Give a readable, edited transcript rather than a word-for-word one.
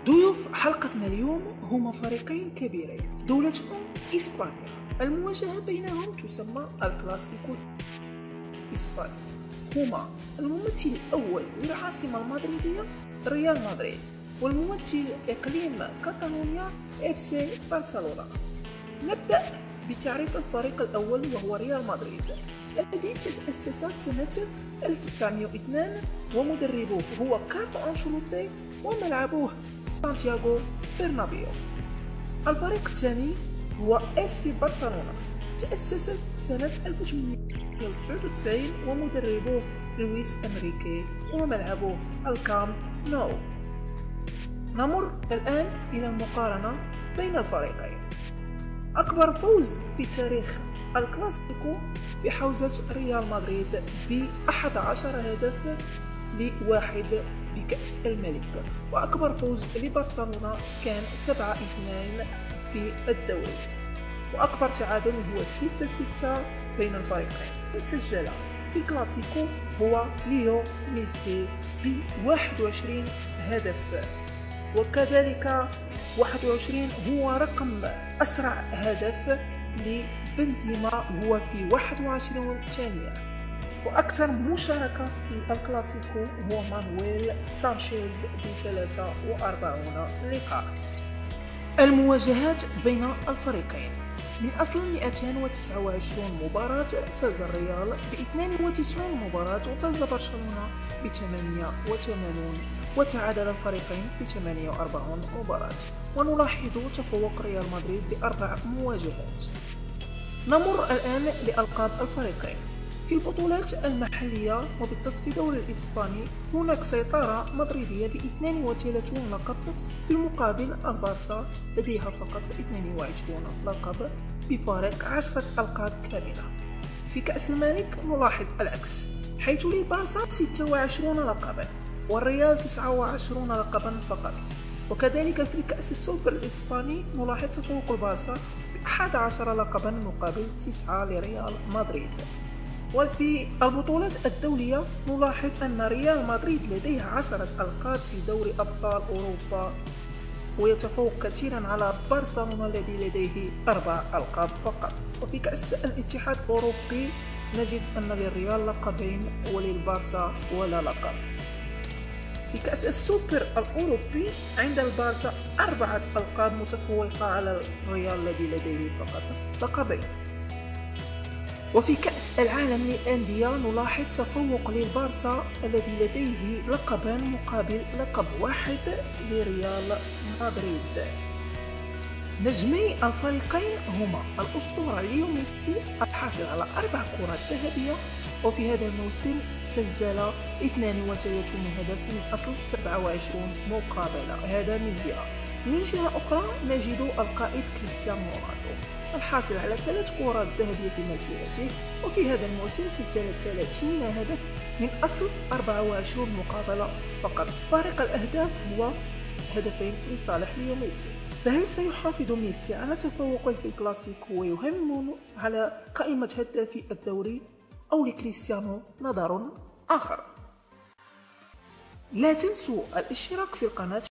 ضيوف حلقتنا اليوم هما فريقين كبيرين دولتهم إسبانيا. المواجهة بينهم تسمى الكلاسيكو الإسباني. هما الممثل الأول للعاصمة المدريدية ريال مدريد، والممثل إقليم كاتالونيا FC برشلونة. نبدأ بتعريف الفريق الأول وهو ريال مدريد الذي تأسس سنة 1902 ومدربه هو كارلو أنشيلوتي وملعبه سانتياغو برنابيو. الفريق الثاني هو FC برشلونة تأسست سنة 1899 ومدربه لويس أنريكي وملعبه الكامب نو. نمر الآن إلى المقارنة بين الفريقين. أكبر فوز في تاريخ الكلاسيكو في حوزة ريال مدريد ب11 هدف لواحد بكأس الملك، وأكبر فوز لبرشلونة كان 7-2 في الدوري، وأكبر تعادل هو 6-6 بين الفريقين. سجل في الكلاسيكو هو ليو ميسي ب21 هدف، وكذلك 21 هو رقم أسرع هدف لبنزيما هو في 21 ثانية. وأكثر مشاركة في الكلاسيكو هو مانويل سانشيز ب43 لقاء. المواجهات بين الفريقين: من أصل 229 مباراة فاز الريال ب92 مباراة وفاز برشلونة ب88، وتعادل الفريقين ب48 مباراة. ونلاحظ تفوق ريال مدريد ب4 مواجهات. نمر الآن لألقاب الفريقين. في البطولات المحلية وبالضبط في الدوري الإسباني هناك سيطرة مدريدية ب32 لقب، في المقابل البارسا لديها فقط 22 لقب بفارق 10 ألقاب كاملة. في كأس الملك نلاحظ العكس، حيث للبارسا 26 لقبا والريال 29 لقبا فقط. وكذلك في كأس السوبر الإسباني نلاحظ تفوق البارسا ب11 لقبا مقابل 9 لريال مدريد. وفي البطولات الدولية نلاحظ أن ريال مدريد لديه 10 ألقاب في دوري أبطال أوروبا، ويتفوق كثيرا على برشلونة الذي لديه 4 ألقاب فقط. وفي كأس الاتحاد الأوروبي نجد أن للريال لقبين وللبارسا ولا لقب. في كأس السوبر الأوروبي عند البارسا 4 ألقاب متفوقة على الريال الذي لديه فقط لقبين. وفي كأس العالم للأندية نلاحظ تفوق للبارسا الذي لديه لقبان مقابل لقب واحد لريال مدريد. نجمي الفريقين هما الأسطورة ليو ميسي الحاصل على 4 كرات ذهبية، وفي هذا الموسم سجل 32 هدف من أصل 27 مقابلة. هذا من جهة. من جهة أخرى نجد القائد كريستيانو رونالدو الحاصل على 3 كرات ذهبية في مسيرته، وفي هذا الموسم سجل 30 هدف من أصل 24 مقابلة فقط. فارق الأهداف هو هدفين لصالح ليو ميسي. فهل سيحافظ ميسي على تفوقه في الكلاسيكو ويهمن على قائمة هدافي الدوري، أو لكريستيانو نظر آخر؟ لا تنسوا الاشتراك في القناة